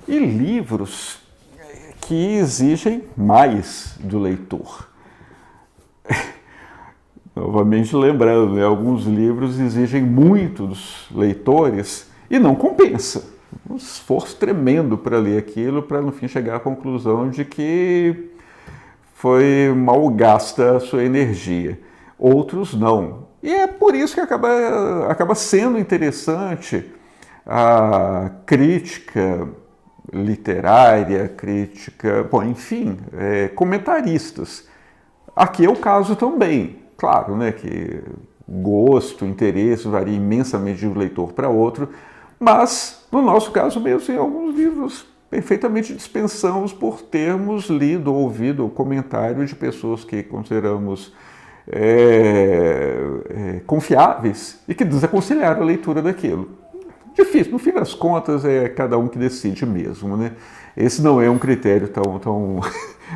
e livros que exigem mais do leitor. Novamente lembrando, né, alguns livros exigem muito dos leitores e não compensa. Um esforço tremendo para ler aquilo, para no fim chegar à conclusão de que foi mal gasta a sua energia. Outros não. E é por isso que acaba sendo interessante a crítica literária, crítica, bom, enfim, comentaristas. Aqui é o caso também. Claro, né, que gosto, interesse varia imensamente de um leitor para outro, mas no nosso caso mesmo, em alguns livros perfeitamente dispensamos por termos lido ou ouvido o comentário de pessoas que consideramos confiáveis e que desaconselharam a leitura daquilo. Difícil, no fim das contas é cada um que decide mesmo, né? Esse não é um critério tão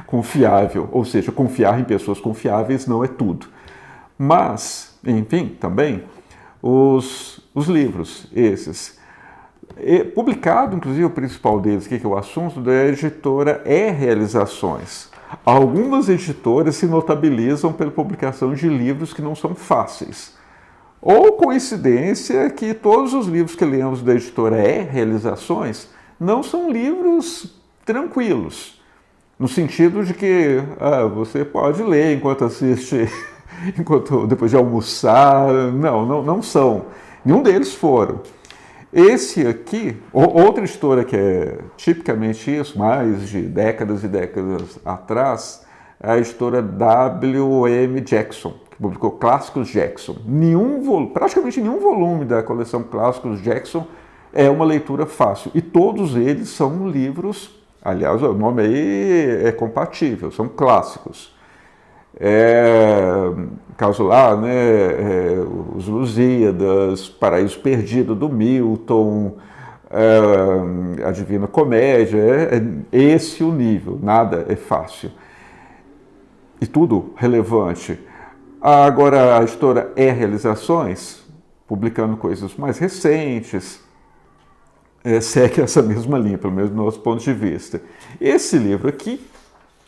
confiável, ou seja, confiar em pessoas confiáveis não é tudo. Mas, enfim, também, os livros, esses, publicado, inclusive, o principal deles, que é o assunto, da editora Realizações. Algumas editoras se notabilizam pela publicação de livros que não são fáceis. Ou coincidência que todos os livros que lemos da editora Realizações não são livros tranquilos, no sentido de que você pode ler enquanto assiste, depois de almoçar. Não são. Nenhum deles foram. Esse aqui, outra editora que é tipicamente isso, mais de décadas e décadas atrás, é a editora W.M. Jackson, que publicou Clássicos Jackson. Praticamente nenhum volume da coleção Clássicos Jackson é uma leitura fácil. E todos eles são livros, aliás, o nome aí é compatível, são clássicos. Caso lá, né, Os Lusíadas, Paraíso Perdido do Milton, a Divina Comédia, esse o nível, nada é fácil. E tudo relevante. Agora, a editora Realizações, publicando coisas mais recentes, segue essa mesma linha, pelo menos do nosso ponto de vista. Esse livro aqui,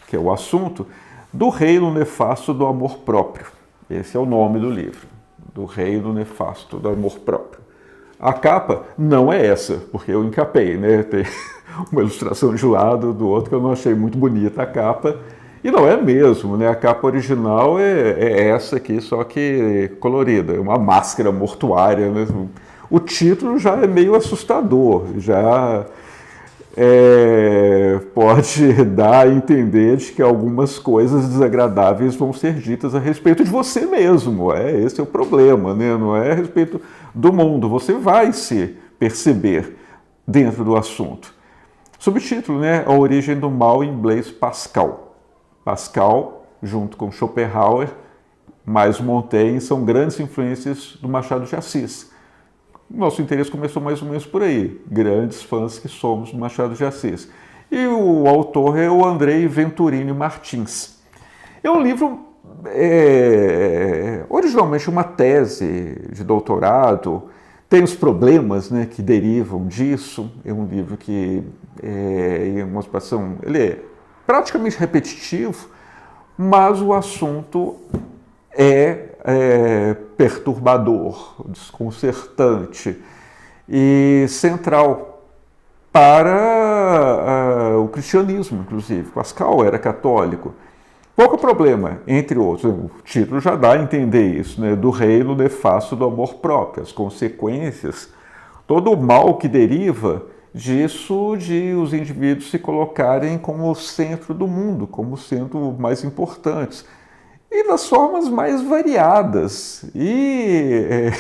que é o assunto, Do Reino Nefasto do Amor Próprio. Esse é o nome do livro, Do Reino Nefasto do Amor Próprio. A capa não é essa, porque eu encapei, né? Tem uma ilustração de um lado, do outro, que eu não achei muito bonita a capa. E não é mesmo, né? A capa original é essa aqui, só que colorida, é uma máscara mortuária, né? O título já é meio assustador, já pode dar a entender de que algumas coisas desagradáveis vão ser ditas a respeito de você mesmo. Esse é o problema, né? Não é a respeito do mundo. Você vai se perceber dentro do assunto. Subtítulo, né? A Origem do Mal em Blaise Pascal. Pascal, junto com Schopenhauer, mais Montaigne, são grandes influências do Machado de Assis. Nosso interesse começou mais ou menos por aí, grandes fãs que somos do Machado de Assis. E o autor é o Andrei Venturini Martins. É um livro, originalmente uma tese de doutorado, tem os problemas, né, que derivam disso. É um livro que, em uma situação, ele é praticamente repetitivo, mas o assunto é perturbador, desconcertante e central para o cristianismo, inclusive. Pascal era católico. Pouco problema, entre outros, o título já dá a entender isso, né? Do reino nefasto do amor próprio, as consequências, todo o mal que deriva disso, de os indivíduos se colocarem como o centro do mundo, como sendo mais importantes. E das formas mais variadas e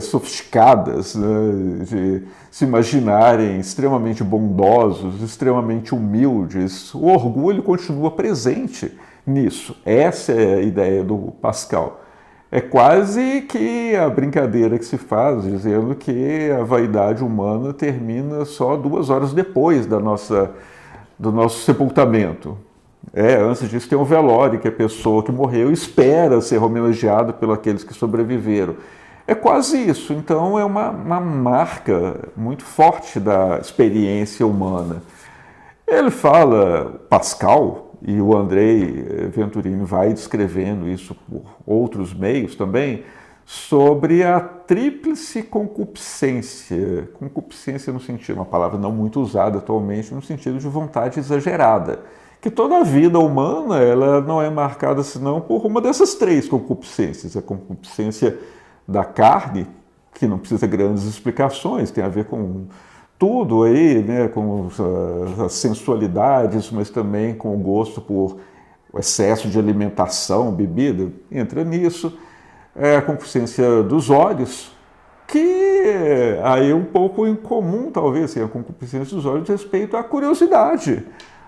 sofisticadas, né, de se imaginarem extremamente bondosos, extremamente humildes. O orgulho continua presente nisso. Essa é a ideia do Pascal. É quase que a brincadeira que se faz, dizendo que a vaidade humana termina só 2 horas depois do nosso sepultamento. Antes disso tem um velório, que a pessoa que morreu espera ser homenageada pelos aqueles que sobreviveram. É quase isso. Então, é uma marca muito forte da experiência humana. Ele fala, Pascal, e o Andrei Venturini vai descrevendo isso por outros meios também, sobre a tríplice concupiscência. Concupiscência no sentido, uma palavra não muito usada atualmente, no sentido de vontade exagerada. Que toda a vida humana ela não é marcada senão por uma dessas três concupiscências. A concupiscência da carne, que não precisa de grandes explicações, tem a ver com tudo aí, né, com as sensualidades, mas também com o gosto por o excesso de alimentação, bebida, entra nisso. É a concupiscência dos olhos, que aí é um pouco incomum, talvez, assim, a concupiscência dos olhos respeito à curiosidade,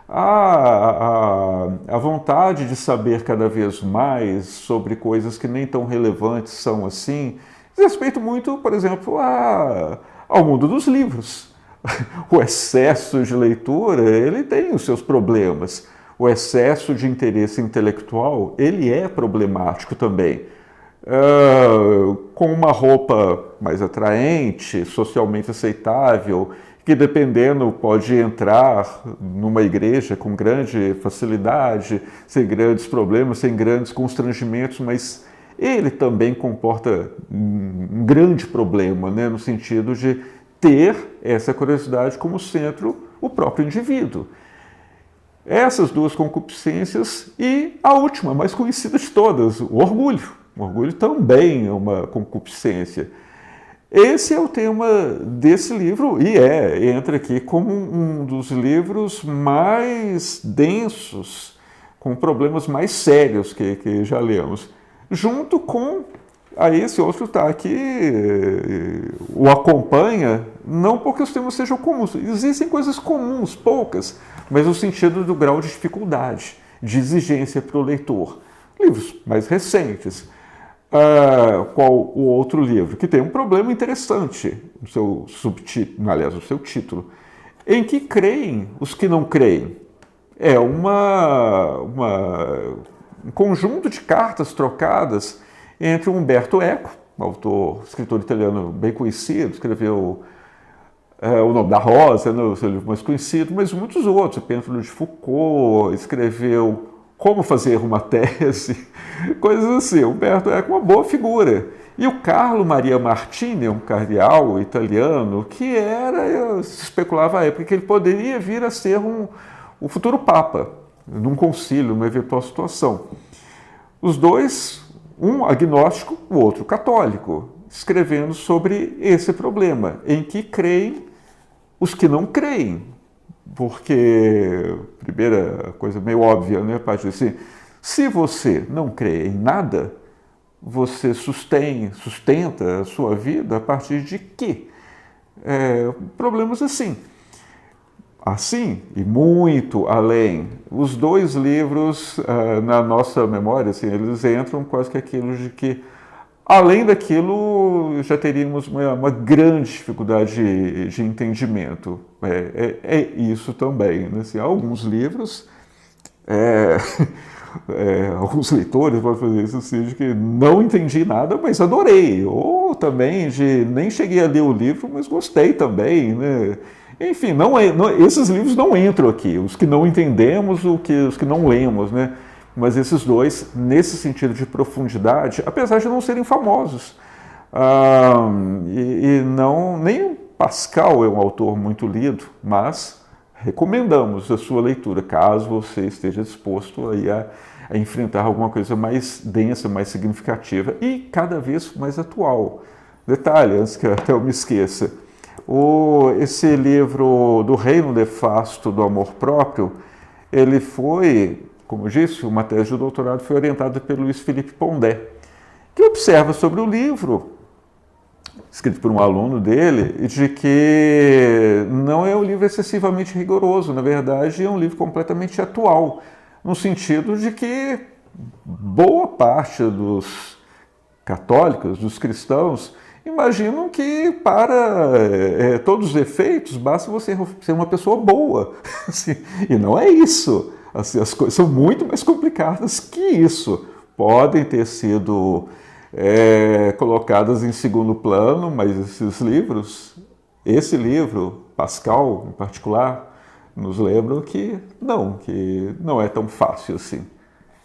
a vontade de saber cada vez mais sobre coisas que nem tão relevantes são assim. Respeito muito, por exemplo, ao mundo dos livros. O excesso de leitura, ele tem os seus problemas. O excesso de interesse intelectual, ele é problemático também. Com uma roupa mais atraente, socialmente aceitável, que dependendo pode entrar numa igreja com grande facilidade, sem grandes problemas, sem grandes constrangimentos, mas ele também comporta um grande problema, né, no sentido de ter essa curiosidade como centro o próprio indivíduo. Essas duas concupiscências e a última, mais conhecida de todas, o orgulho. O orgulho também é uma concupiscência. Esse é o tema desse livro e entra aqui como um dos livros mais densos, com problemas mais sérios que já lemos. Junto com esse outro tá aqui, o acompanha, não porque os temas sejam comuns. Existem coisas comuns, poucas, mas no sentido do grau de dificuldade, de exigência para o leitor. Livros mais recentes. Qual o outro livro? Que tem um problema interessante no seu subtítulo, aliás, no seu título. Em que creem os que não creem? É um conjunto de cartas trocadas entre Umberto Eco, escritor italiano bem conhecido, escreveu O Nome da Rosa, né, o seu livro mais conhecido, mas muitos outros. Pêndulo de Foucault, escreveu Como Fazer uma Tese, coisas assim. Umberto Eco é uma boa figura. E o Carlo Maria Martini, um cardeal italiano, que se especulava à época que ele poderia vir a ser o futuro Papa, num concílio, numa eventual situação. Os dois, um agnóstico, o outro católico, escrevendo sobre esse problema, em que creem os que não creem. Porque, primeira coisa meio óbvia, né, para dizer assim, se você não crê em nada, você sustenta a sua vida a partir de quê? Problemas assim. Assim, e muito além, os dois livros, na nossa memória, assim, eles entram quase que aquilo de que, além daquilo, já teríamos uma grande dificuldade de entendimento. Isso também. Né? Assim, alguns livros, alguns leitores podem fazer isso assim, de que não entendi nada, mas adorei. Ou também de nem cheguei a ler o livro, mas gostei também. Né? Enfim, esses livros não entram aqui. Os que não entendemos, os que não lemos, né? Mas esses dois, nesse sentido de profundidade, apesar de não serem famosos, nem o Pascal é um autor muito lido, mas recomendamos a sua leitura, caso você esteja disposto aí a enfrentar alguma coisa mais densa, mais significativa e cada vez mais atual. Detalhe, antes que até eu me esqueça, esse livro do Reino Nefasto do Amor Próprio, ele foi, como eu disse, uma tese de doutorado foi orientada pelo Luiz Felipe Pondé, que observa sobre o livro, escrito por um aluno dele, de que não é um livro excessivamente rigoroso, na verdade é um livro completamente atual, no sentido de que boa parte dos católicos, dos cristãos, imaginam que para todos os efeitos basta você ser uma pessoa boa, assim, e não é isso. Assim, as coisas são muito mais complicadas que isso. Podem ter sido colocadas em segundo plano, mas esse livro, Pascal em particular, nos lembra que não é tão fácil assim.